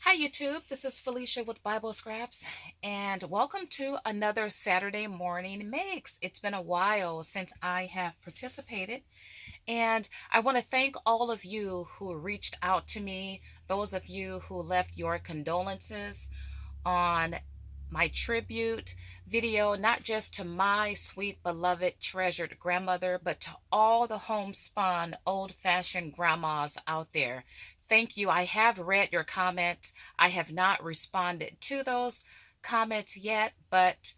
Hi YouTube, this is Felicia with Bible Scraps, and welcome to another Saturday morning mix. It's been a while since I have participated, and I want to thank all of you who reached out to me, those of you who left your condolences on my tribute video, not just to my sweet, beloved, treasured grandmother, but to all the homespun, old-fashioned grandmas out there. Thank you. I have read your comments. I have not responded to those comments yet, but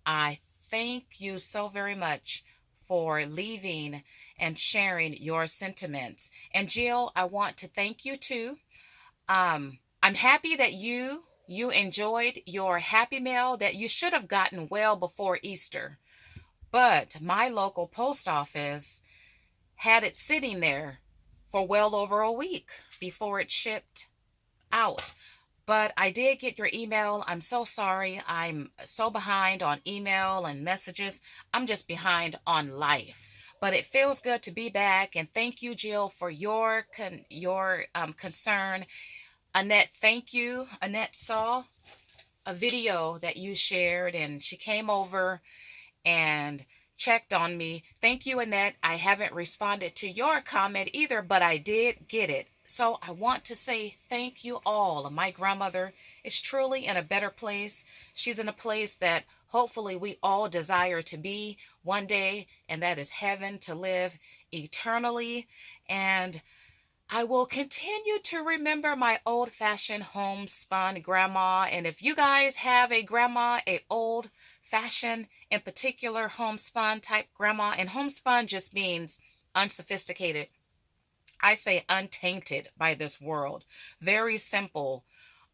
I thank you so very much for leaving and sharing your sentiments. And Jill, I want to thank you too. I'm happy that you enjoyed your Happy Meal that you should have gotten well before Easter. But my local post office had it sitting there for well over a week before it shipped out. But I did get your email. I'm so sorry. I'm so behind on email and messages. I'm just behind on life. But it feels good to be back. And thank you, Jill, for your concern. Annette, thank you. Annette saw a video that you shared, and she came over and checked on me. Thank you, Annette. I haven't responded to your comment either, but I did get it. So I want to say thank you all. My grandmother is truly in a better place. She's in a place that hopefully we all desire to be one day, and that is heaven, to live eternally. And I will continue to remember my old-fashioned homespun grandma. And if you guys have a grandma, a old-fashioned, in particular, homespun type grandma, and homespun just means unsophisticated. I say untainted by this world. Very simple.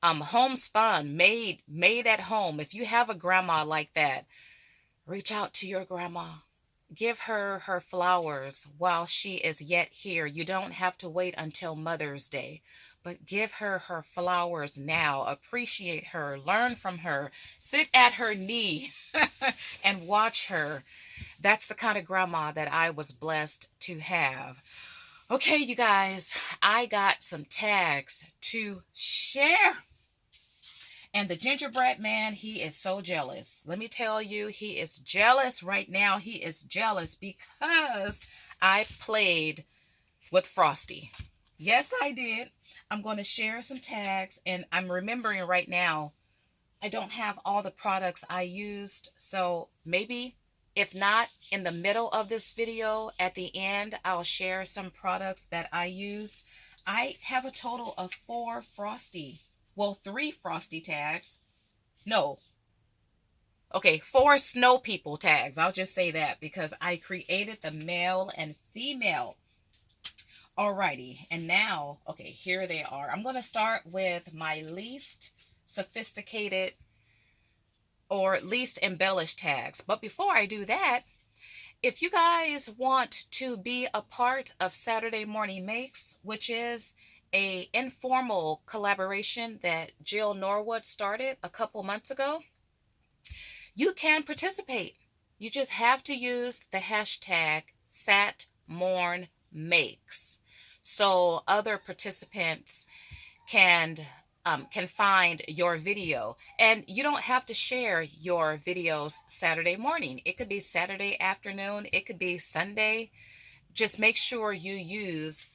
Homespun, made at home. If you have a grandma like that, reach out to your grandma. Give her her flowers while she is yet here. You don't have to wait until Mother's Day, but give her her flowers now. Appreciate her. Learn from her. Sit at her knee and watch her. That's the kind of grandma that I was blessed to have. Okay, you guys, I got some tags to share. And the gingerbread man, he is so jealous. Let me tell you, he is jealous right now. He is jealous because I played with Frosty. Yes, I did. I'm going to share some tags, and I'm remembering right now, I don't have all the products I used. So maybe, if not, in the middle of this video, at the end, I'll share some products that I used. I have a total of 4 Frosty. Well, 3 Frosty tags. No. Okay, 4 Snow People tags. I'll just say that because I created the male and female. Alrighty, and now, okay, here they are. I'm going to start with my least sophisticated or least embellished tags. But before I do that, if you guys want to be a part of Saturday Morning Makes, which is a informal collaboration that Jill Norwood started a couple months ago, you can participate. You just have to use the hashtag SatMournMakes so other participants can find your video. And you don't have to share your videos Saturday morning. It could be Saturday afternoon. It could be Sunday. Just make sure you use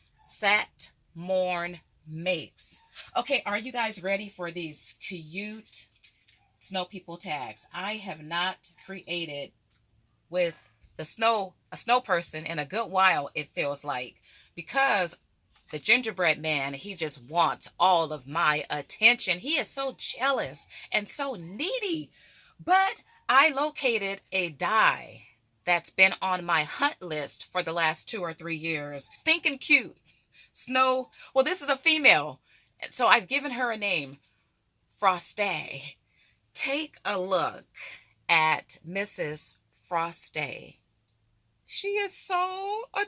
SatMournMakes. Okay, are you guys ready for these cute Snow People tags? I have not created with a snow person in a good while, it feels like, because the gingerbread man, he just wants all of my attention. He is so jealous and so needy. But I located a die that's been on my hunt list for the last 2 or 3 years. Stinking cute. Snow. Well, this is a female, so I've given her a name, Frosty. Take a look at Mrs. Frosty. She is so adorable.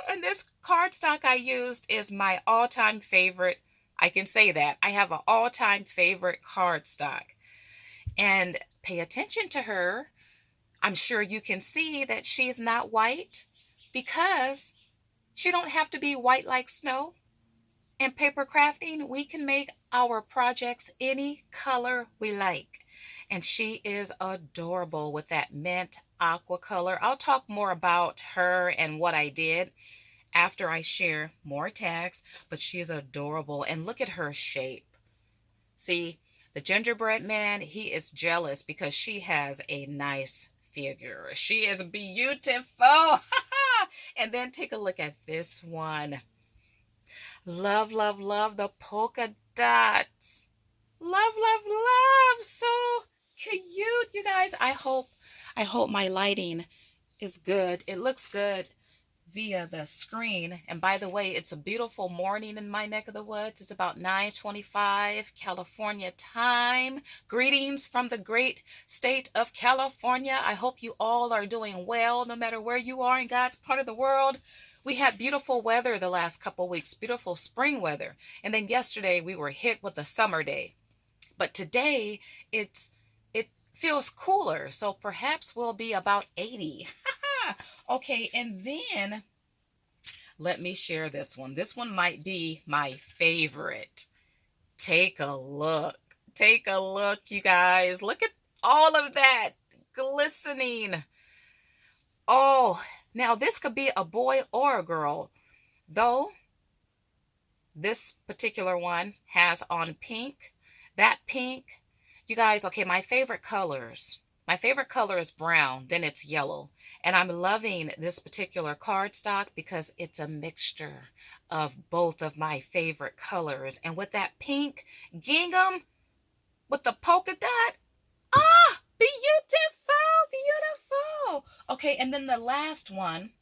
And this cardstock I used is my all-time favorite. I can say that. I have an all-time favorite cardstock. And pay attention to her. I'm sure you can see that she's not white because she don't have to be white like snow. In paper crafting, we can make our projects any color we like. And she is adorable with that mint aqua color. I'll talk more about her and what I did after I share more tags, but she is adorable. And look at her shape. See, the gingerbread man, he is jealous because she has a nice figure. She is beautiful. And then take a look at this one. Love, love, love the polka dots. Love, love, love. So cute, you guys. I hope my lighting is good. It looks good via the screen. And by the way, it's a beautiful morning in my neck of the woods. It's about 9:25 California time. Greetings from the great state of California. I hope you all are doing well, no matter where you are in God's part of the world. We had beautiful weather the last couple weeks, beautiful spring weather. And then yesterday we were hit with a summer day. But today it feels cooler, so perhaps we'll be about 80. Okay, and then let me share this one. This one might be my favorite. Take a look. Take a look, you guys. Look at all of that glistening. Oh, now this could be a boy or a girl, though this particular one has on pink. That pink, you guys, okay, my favorite colors. My favorite color is brown, then it's yellow. And I'm loving this particular cardstock because it's a mixture of both of my favorite colors. And with that pink gingham with the polka dot, beautiful, beautiful. Okay, and then the last one,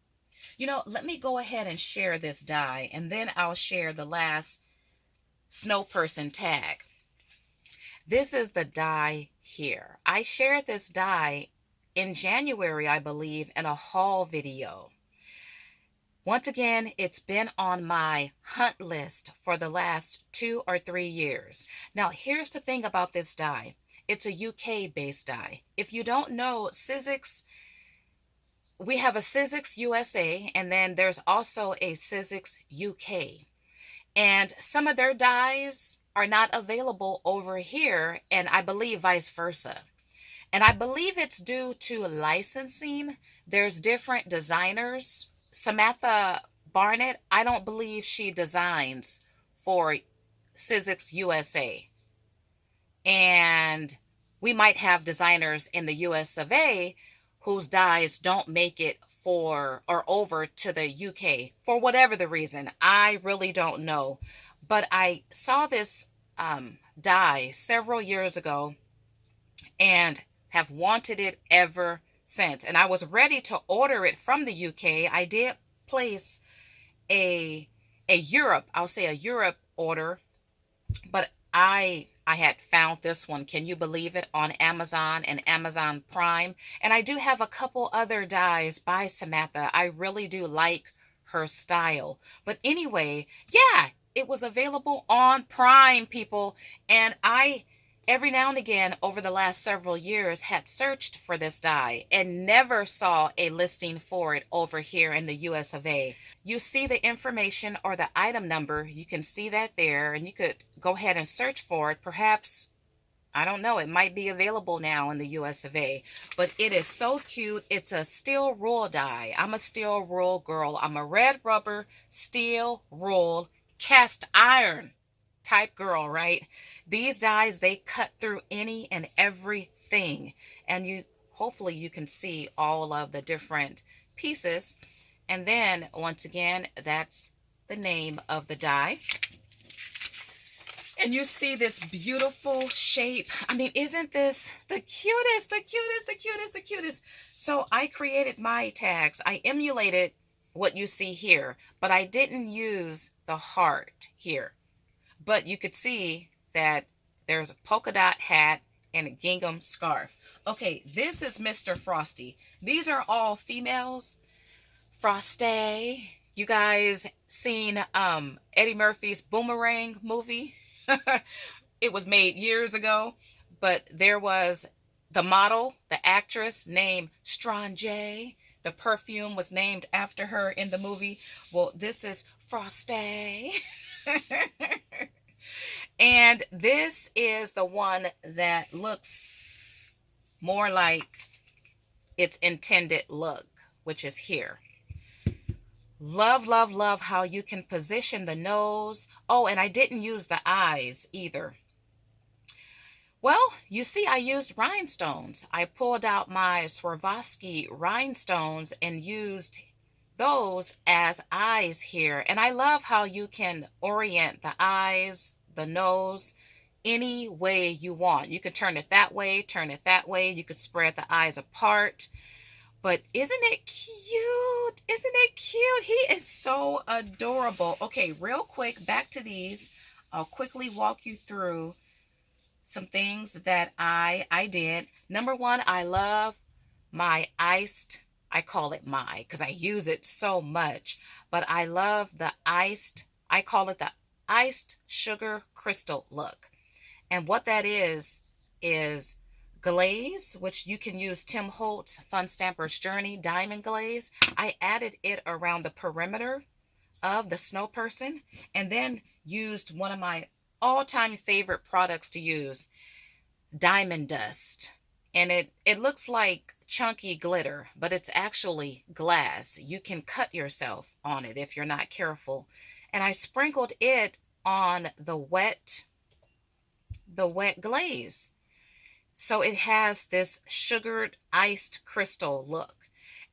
let me go ahead and share this die, and then I'll share the last snow person tag. This is the die here. I shared this die in January, I believe, in a haul video. Once again, it's been on my hunt list for the last 2 or 3 years. Now, here's the thing about this die. It's a UK-based die. If you don't know, Sizzix, we have a Sizzix USA, and then there's also a Sizzix UK. And some of their dies are not available over here, and I believe vice versa. And I believe it's due to licensing. There's different designers. Samantha Barnett, I don't believe she designs for Sizzix USA. And we might have designers in the US of A whose dies don't make it for or over to the UK for whatever the reason. I really don't know. But I saw this die several years ago and have wanted it ever since. And I was ready to order it from the UK. I did place a Europe order, but I had found this one, can you believe it, on Amazon and Amazon Prime. And I do have a couple other dies by Samantha. I really do like her style. But anyway, yeah, it was available on Prime, people. And I, every now and again, over the last several years, had searched for this die and never saw a listing for it over here in the US of A. You see the information or the item number, you can see that there, and you could go ahead and search for it. Perhaps, I don't know, it might be available now in the US of A. But it is so cute. It's a steel rule die. I'm a steel rule girl. I'm a red rubber, steel rule, cast iron type girl, right? These dies, they cut through any and everything. And hopefully you can see all of the different pieces. And then, once again, that's the name of the die. And you see this beautiful shape. I mean, isn't this the cutest, the cutest, the cutest, the cutest? So I created my tags. I emulated what you see here, but I didn't use the heart here. But you could see that there's a polka dot hat and a gingham scarf. Okay, this is Mr. Frosty. These are all females. Frosty. You guys seen Eddie Murphy's Boomerang movie? It was made years ago, but there was the model, the actress named Strange. The perfume was named after her in the movie. Well, this is Frosty. And this is the one that looks more like its intended look, which is here. Love, love, love how you can position the nose. Oh, and I didn't use the eyes either. Well, you see, I used rhinestones. I pulled out my Swarovski rhinestones and used those as eyes here. And I love how you can orient the eyes, the nose, any way you want. You could turn it that way, turn it that way. You could spread the eyes apart. But isn't it cute? Isn't it cute? He is so adorable. Okay, real quick, back to these. I'll quickly walk you through some things that I did. Number one, I love my iced, I call it my, because I use it so much, but I love the iced, I call it the iced sugar crystal look. And what that is glaze, which you can use Tim Holtz Fun Stamper's Journey diamond glaze. I added it around the perimeter of the snow person, and then used one of my all-time favorite products to use, diamond dust. And it looks like chunky glitter, but it's actually glass. You can cut yourself on it if you're not careful. And I sprinkled it on the wet glaze. So it has this sugared iced crystal look.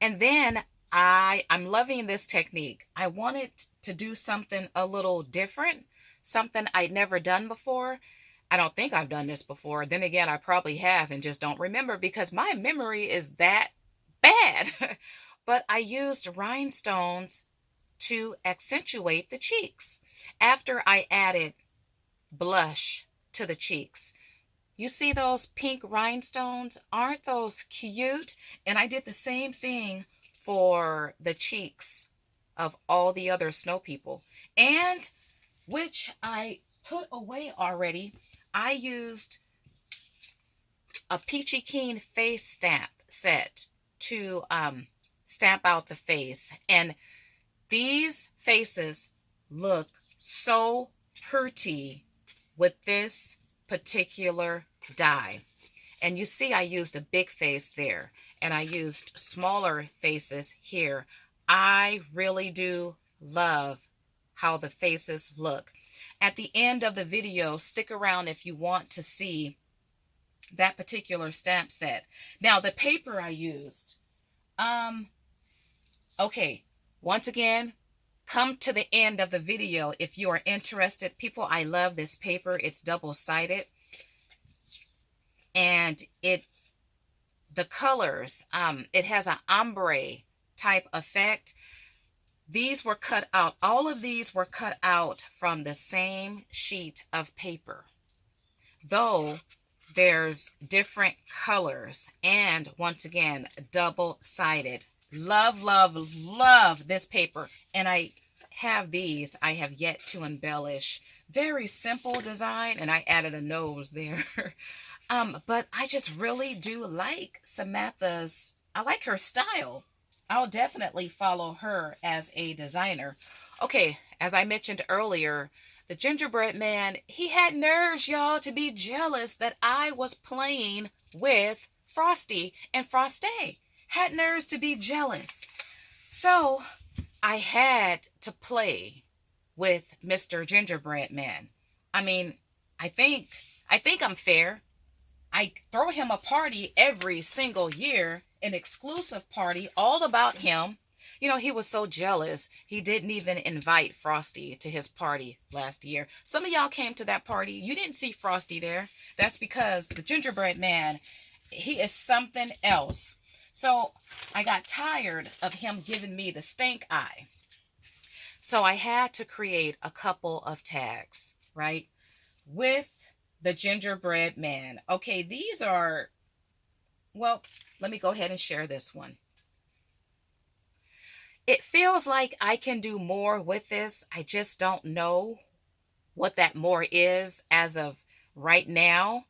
And then I'm loving this technique. I wanted to do something a little different, something I'd never done before. I don't think I've done this before. Then again, I probably have and just don't remember because my memory is that bad. But I used rhinestones to accentuate the cheeks after I added blush to the cheeks. You see those pink rhinestones? Aren't those cute? And I did the same thing for the cheeks of all the other snow people. And which I put away already, I used a Peachy Keen face stamp set to stamp out the face. And these faces look so pretty with this particular die. And you see I used a big face there, and I used smaller faces here. I really do love how the faces look. At the end of the video, stick around if you want to see that particular stamp set. Now, the paper I used, okay, once again, come to the end of the video if you are interested. People, I love this paper. It's double-sided. And the colors, it has an ombre type effect. These were cut out. All of these were cut out from the same sheet of paper, though there's different colors. And once again, double-sided. Love, love, love this paper. And I have these. I have yet to embellish. Very simple design, and I added a nose there. But I just really do like Samantha's, I like her style. I'll definitely follow her as a designer. Okay, as I mentioned earlier, the gingerbread man, he had nerves, y'all, to be jealous that I was playing with Frosty and Frosty. Had nerves to be jealous. So I had to play with Mr. Gingerbread Man. I mean, I think I'm fair. I throw him a party every single year, an exclusive party all about him. You know, he was so jealous, he didn't even invite Frosty to his party last year. Some of y'all came to that party. You didn't see Frosty there. That's because the gingerbread man, he is something else. So I got tired of him giving me the stink eye. So I had to create a couple of tags, right, with the gingerbread man. Okay, these are, well, let me go ahead and share this one. It feels like I can do more with this. I just don't know what that more is as of right now.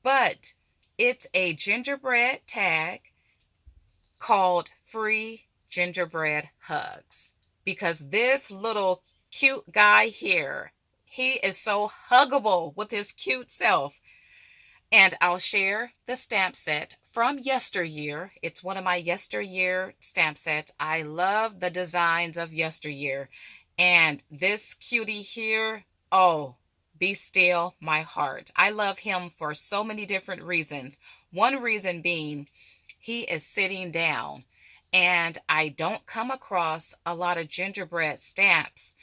But it's a gingerbread tag called Free Gingerbread Hugs. Because this little cute guy here He is so huggable with his cute self. And I'll share the stamp set from yesteryear. It's one of my yesteryear stamp sets. I love the designs of yesteryear. And this cutie here, oh, be still my heart. I love him for so many different reasons. One reason being he is sitting down. And I don't come across a lot of gingerbread stamps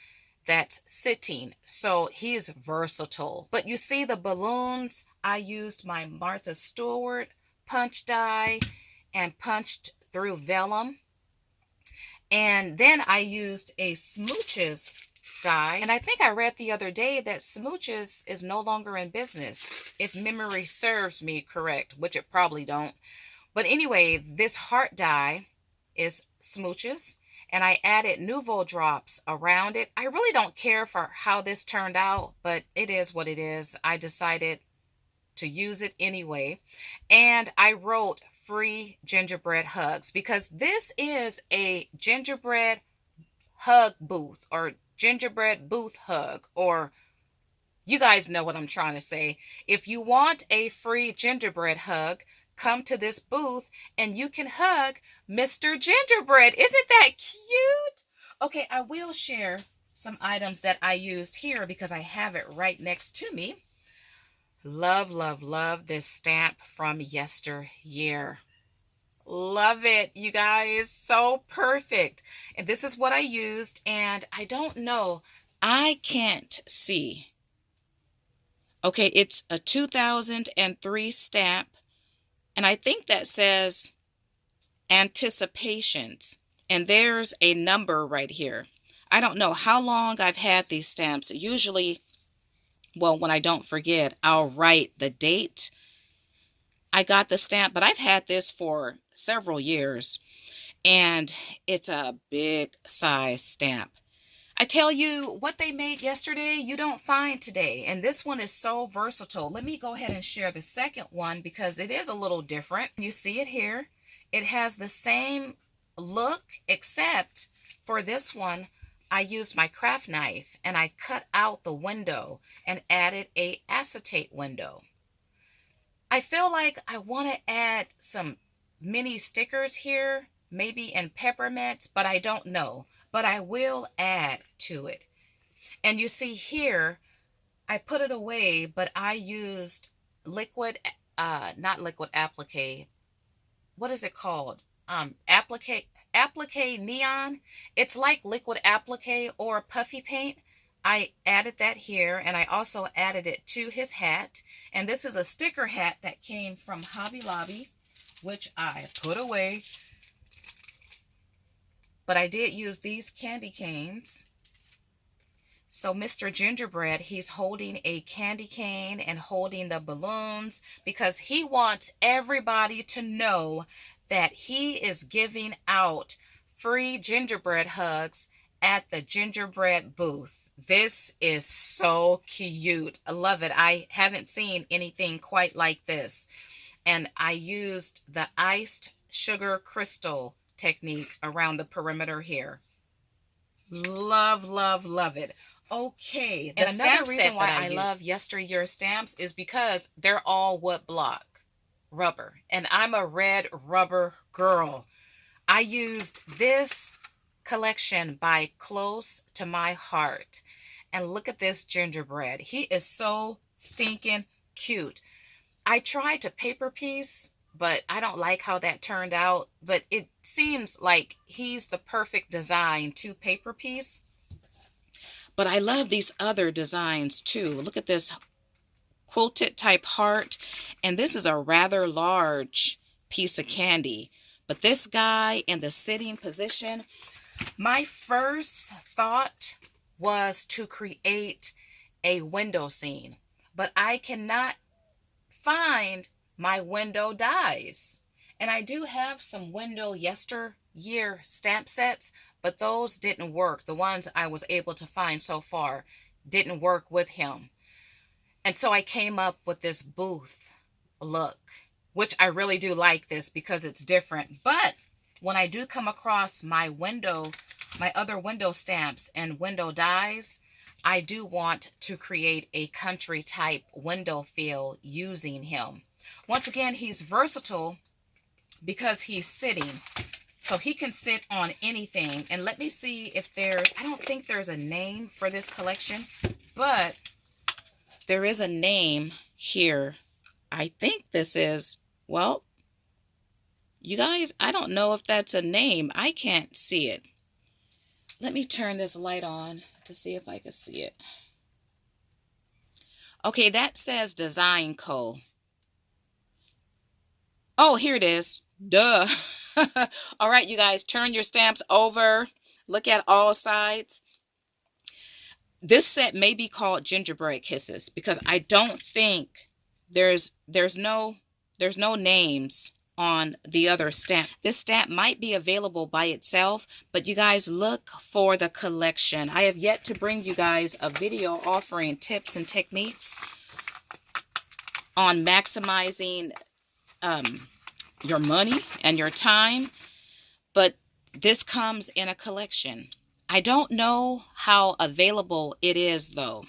that's sitting. So he's versatile. But you see the balloons, I used my Martha Stewart punch die and punched through vellum. And then I used a Smooches die. And I think I read the other day that Smooches is no longer in business, if memory serves me correct, which it probably don't. But anyway, this heart die is Smooches. And I added Nouveau drops around it. I really don't care for how this turned out, but it is what it is. I decided to use it anyway. And I wrote free gingerbread hugs because this is a gingerbread hug booth or gingerbread booth hug, or you guys know what I'm trying to say. If you want a free gingerbread hug, come to this booth and you can hug Mr. Gingerbread. Isn't that cute? Okay, I will share some items that I used here because I have it right next to me. Love, love, love this stamp from yesteryear. Love it, you guys. So perfect. And this is what I used. And I don't know. I can't see. Okay, it's a 2003 stamp. And I think that says Anticipations. And there's a number right here. I don't know how long I've had these stamps. Usually, well, when I don't forget, I'll write the date I got the stamp. But I've had this for several years. And it's a big size stamp. I tell you, what they made yesterday, you don't find today. And this one is so versatile. Let me go ahead and share the second one because it is a little different. You see it here. It has the same look, except for this one, I used my craft knife and I cut out the window and added a acetate window. I feel like I want to add some mini stickers here, maybe in peppermints, but I don't know. But I will add to it. And you see here, I put it away, but I used liquid, not liquid applique. What is it called? Applique neon. It's like liquid applique or puffy paint. I added that here, and I also added it to his hat. And this is a sticker hat that came from Hobby Lobby, which I put away. But I did use these candy canes. So Mr. Gingerbread, he's holding a candy cane and holding the balloons because he wants everybody to know that he is giving out free gingerbread hugs at the gingerbread booth. This is so cute. I love it. I haven't seen anything quite like this. And I used the iced sugar crystal technique around the perimeter here. Love, love, love it. Okay, and another reason why I love yesteryear stamps is because they're all wood block rubber, and I'm a red rubber girl. I used this collection by Close to My Heart, and look at this gingerbread. He is so stinking cute. I tried to paper piece, but I don't like how that turned out. But it seems like he's the perfect design to paper piece. But I love these other designs too. Look at this quilted type heart. And this is a rather large piece of candy. But this guy in the sitting position, my first thought was to create a window scene. But I cannot find my window dies. And I do have some window yesteryear stamp sets, but those didn't work. The ones I was able to find so far didn't work with him. And so I came up with this booth look, which I really do like this because it's different. But when I do come across my other window stamps and window dies, I do want to create a country type window feel using him. Once again, he's versatile because he's sitting. So he can sit on anything. And let me see if I don't think there's a name for this collection, but there is a name here. I think this is, well, you guys, I don't know if that's a name. I can't see it. Let me turn this light on to see if I can see it. Okay, that says Design Co. Oh, here it is. Duh. All right, you guys, turn your stamps over. Look at all sides. This set may be called Gingerbread Kisses because I don't think there's no names on the other stamp. This stamp might be available by itself, but you guys look for the collection. I have yet to bring you guys a video offering tips and techniques on maximizing your money and your time, but this comes in a collection. I don't know how available it is though,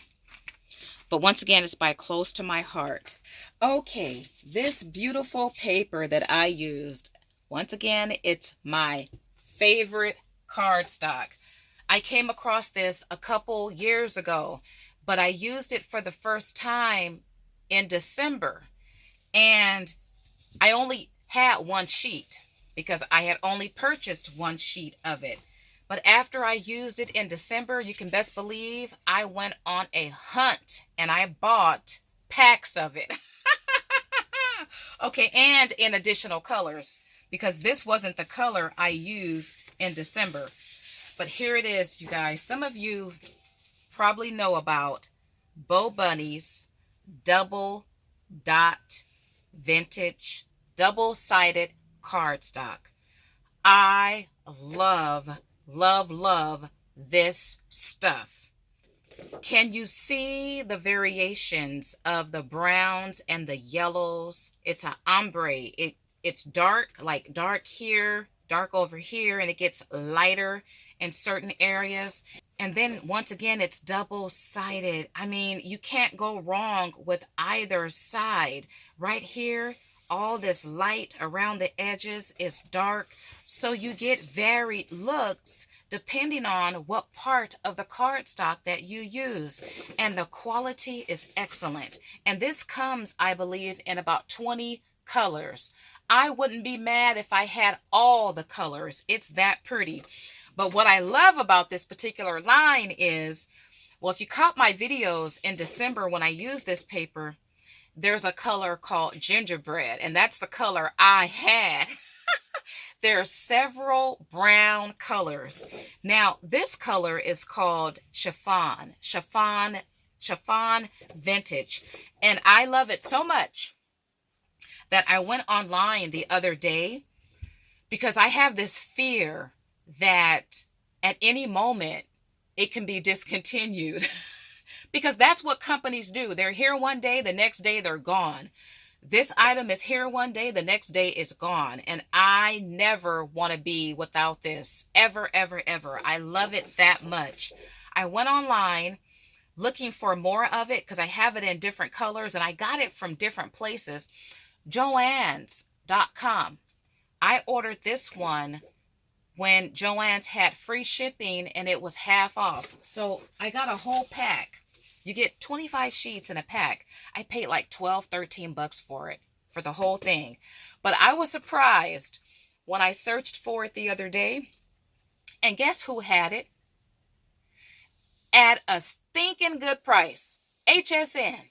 but once again, it's by close to my heart. Okay, this beautiful paper that I used, once again, it's my favorite cardstock. I came across this a couple years ago, but I used it for the first time in December, and I only had one sheet because I had only purchased one sheet of it. But after I used it in December, you can best believe I went on a hunt and I bought packs of it. Okay, and in additional colors because this wasn't the color I used in December. But here it is, you guys. Some of you probably know about Bo Bunny's double dot vintage double-sided cardstock. I love this stuff. Can you see the variations of the browns and the yellows? It's an ombre. It's dark, like dark here, dark over here, and it gets lighter in certain areas. And then once again, it's double-sided. I mean, you can't go wrong with either side. Right here, all this light around the edges is dark. So you get varied looks depending on what part of the cardstock that you use. And the quality is excellent. And this comes, I believe, in about 20 colors. I wouldn't be mad if I had all the colors. It's that pretty. But what I love about this particular line is, well, if you caught my videos in December when I used this paper, there's a color called Gingerbread, and that's the color I had. There are several brown colors. Now, this color is called Chiffon Vintage, and I love it so much that I went online the other day because I have this fear that at any moment it can be discontinued. Because that's what companies do. They're here one day, the next day they're gone. This item is here one day, the next day it's gone. And I never want to be without this. Ever, ever, ever. I love it that much. I went online looking for more of it because I have it in different colors and I got it from different places. Joann's.com. I ordered this one when Joann's had free shipping and it was half off. So I got a whole pack. You get 25 sheets in a pack. I paid like $12-13 for it, for the whole thing. But I was surprised when I searched for it the other day. And guess who had it? At a stinking good price. HSN.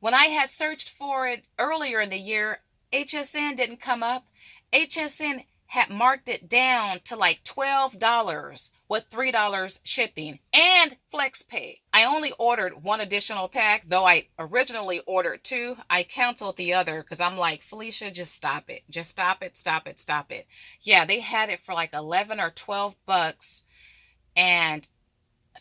When I had searched for it earlier in the year, HSN didn't come up. HSN had marked it down to like $12 with $3 shipping and flex pay. I only ordered one additional pack, though I originally ordered two. I canceled the other because I'm like, Felicia, just stop it. Just stop it, stop it, stop it. Yeah, they had it for like 11 or 12 bucks and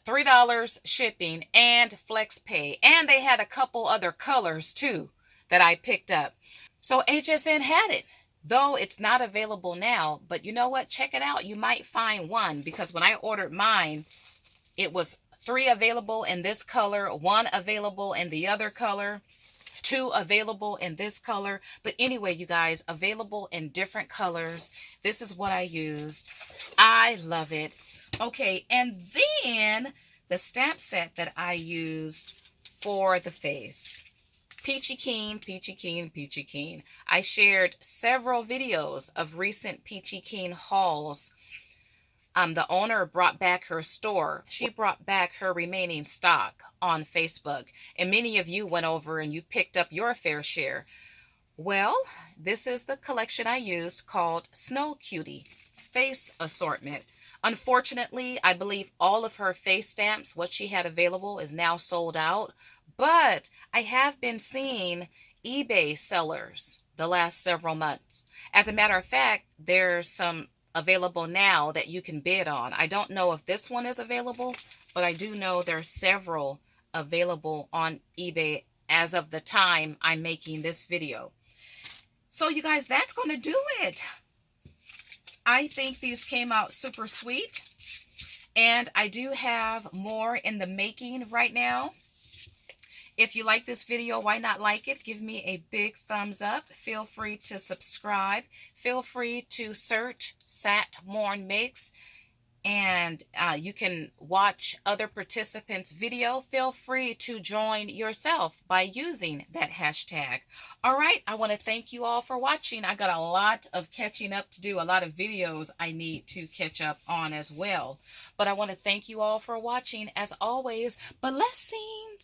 $3 shipping and flex pay. And they had a couple other colors too that I picked up. So HSN had it. Though it's not available now, but you know what? Check it out. You might find one because when I ordered mine, it was 3 available in this color, 1 available in the other color, 2 available in this color. But anyway, you guys, available in different colors. This is what I used. I love it. Okay, and then the stamp set that I used for the face. Peachy Keen, Peachy Keen, Peachy Keen. I shared several videos of recent Peachy Keen hauls. The owner brought back her store. She brought back her remaining stock on Facebook. And many of you went over and you picked up your fair share. Well, this is the collection I used called Snow Cutie Face Assortment. Unfortunately, I believe all of her face stamps, what she had available, is now sold out. But I have been seeing eBay sellers the last several months. As a matter of fact, there's some available now that you can bid on. I don't know if this one is available, but I do know there's several available on eBay as of the time I'm making this video. So you guys, that's going to do it. I think these came out super sweet, and I do have more in the making right now. If you like this video, why not like it? Give me a big thumbs up. Feel free to subscribe. Feel free to search Sat Morn Makes, and you can watch other participants' video. Feel free to join yourself by using that hashtag. All right, I want to thank you all for watching. I got a lot of catching up to do, a lot of videos I need to catch up on as well. But I want to thank you all for watching. As always, blessings.